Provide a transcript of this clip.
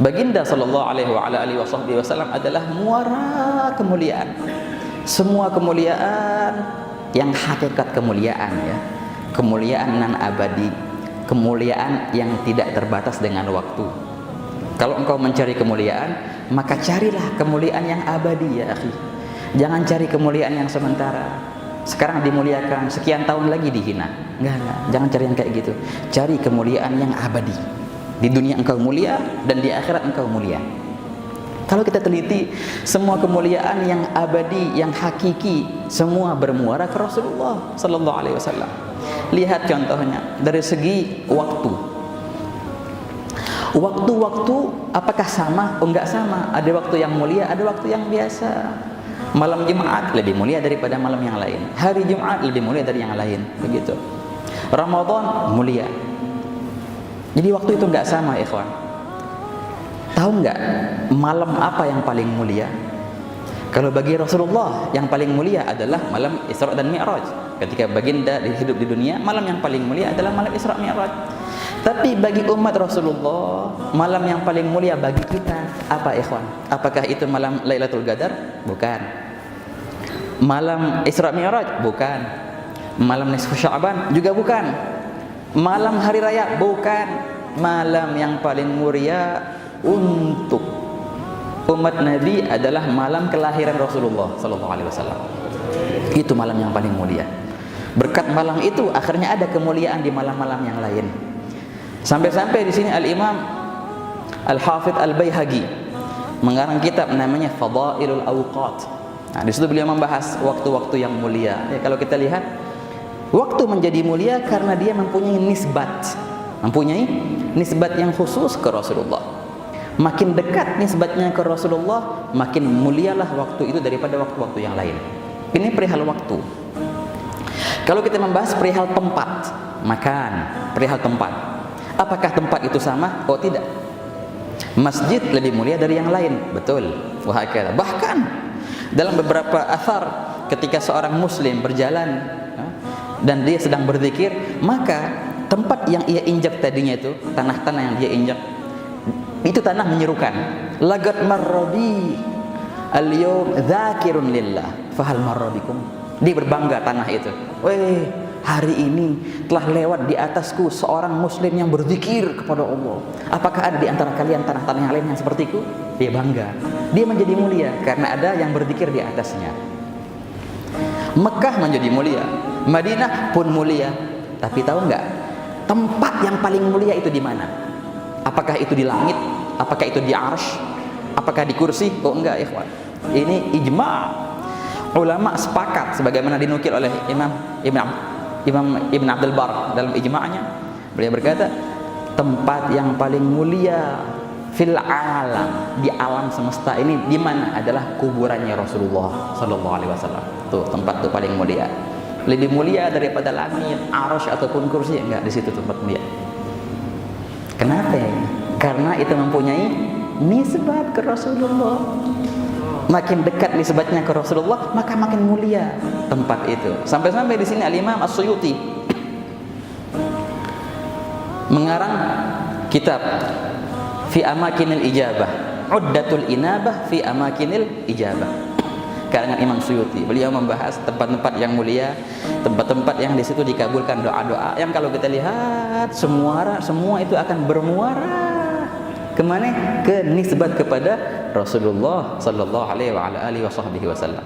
Baginda sallallahu alaihi wasallam adalah muara kemuliaan. Semua kemuliaan yang hakikat kemuliaan, ya. Kemuliaan nan abadi, kemuliaan yang tidak terbatas dengan waktu. Kalau engkau mencari kemuliaan, maka carilah kemuliaan yang abadi, ya akhi. Jangan cari kemuliaan yang sementara. Sekarang dimuliakan, sekian tahun lagi dihina. Enggak. Jangan cari yang kayak gitu. Cari kemuliaan yang abadi. Di dunia engkau mulia dan di akhirat engkau mulia. Kalau kita teliti, semua kemuliaan yang abadi, yang hakiki, semua bermuara ke Rasulullah sallallahu alaihi wasallam. Lihat contohnya dari segi waktu. Waktu-waktu apakah sama? Oh, enggak sama. Ada waktu yang mulia, ada waktu yang biasa. Malam Jumat lebih mulia daripada malam yang lain. Hari Jumat lebih mulia dari yang lain. Begitu. Ramadan mulia. Jadi waktu itu enggak sama, ikhwan. Tahu enggak malam apa yang paling mulia? Kalau bagi Rasulullah yang paling mulia adalah malam Isra dan Mi'raj. Ketika baginda hidup di dunia, malam yang paling mulia adalah malam Isra Mi'raj. Tapi bagi umat Rasulullah, malam yang paling mulia bagi kita apa, ikhwan? Apakah itu malam Lailatul Qadar? Bukan. Malam Isra Mi'raj? Bukan. Malam Nisfu Sya'ban? Juga bukan. Malam hari raya? Bukan. Malam yang paling mulia untuk umat Nabi adalah malam kelahiran Rasulullah sallallahu alaihi wasallam. Itu malam yang paling mulia. Berkat malam itu akhirnya ada kemuliaan di malam-malam yang lain. Sampai-sampai di sini Al-Imam Al-Hafidz Al-Baihaqi mengarang kitab namanya Fadailul Awqat. Nah, di situ beliau membahas waktu-waktu yang mulia. Ya, kalau kita lihat, waktu menjadi mulia karena dia mempunyai nisbat yang khusus ke Rasulullah. Makin dekat nisbatnya ke Rasulullah, makin mulialah waktu itu daripada waktu-waktu yang lain. Ini perihal waktu. Kalau kita membahas perihal tempat, makan, perihal tempat, apakah tempat itu sama? Oh, tidak. Masjid lebih mulia dari yang lain, betul. Wahakala. Bahkan dalam beberapa athar, ketika seorang muslim berjalan dan dia sedang berzikir, maka tempat yang ia injak tadinya itu, tanah-tanah yang dia injak, itu tanah menyerukan, lagat marrabi al-yawm dzakirun lillah fahal marrabikum. Dia berbangga tanah itu. Weh, hari ini telah lewat di atasku seorang muslim yang berzikir kepada Allah. Apakah ada di antara kalian tanah-tanah yang lain yang sepertiku? Dia bangga. Dia menjadi mulia karena ada yang berzikir di atasnya. Mekah menjadi mulia, Madinah pun mulia. Tapi tahu enggak, tempat yang paling mulia itu di mana? Apakah itu di langit? Apakah itu di arsy? Apakah di kursi? Oh, enggak, ikhwan. Ini ijma'. Ulama sepakat sebagaimana dinukil oleh Imam Ibn Abdul Bar dalam ijma'nya. Beliau berkata, tempat yang paling mulia fil alam, di alam semesta ini di mana? Adalah kuburannya Rasulullah sallallahu alaihi wasallam. Tuh, tempat itu paling mulia. Lebih mulia daripada langit, arsy ataupun kursi? Enggak, di situ tempat mulia. Kenapa ya? Karena itu mempunyai nisbat ke Rasulullah. Makin dekat nisbatnya ke Rasulullah, maka makin mulia tempat itu. Sampai-sampai di sini Al-Imam As-Suyuti mengarang kitab Fi Amakinil Ijabah, Uddatul Inabah Fi Amakinil Ijabah, karangan Imam Suyuti. Beliau membahas tempat-tempat yang mulia, tempat-tempat yang di situ dikabulkan doa-doa, yang kalau kita lihat semua itu akan bermuara kemana? Ke nisbat kepada Rasulullah sallallahu alaihi wasallam.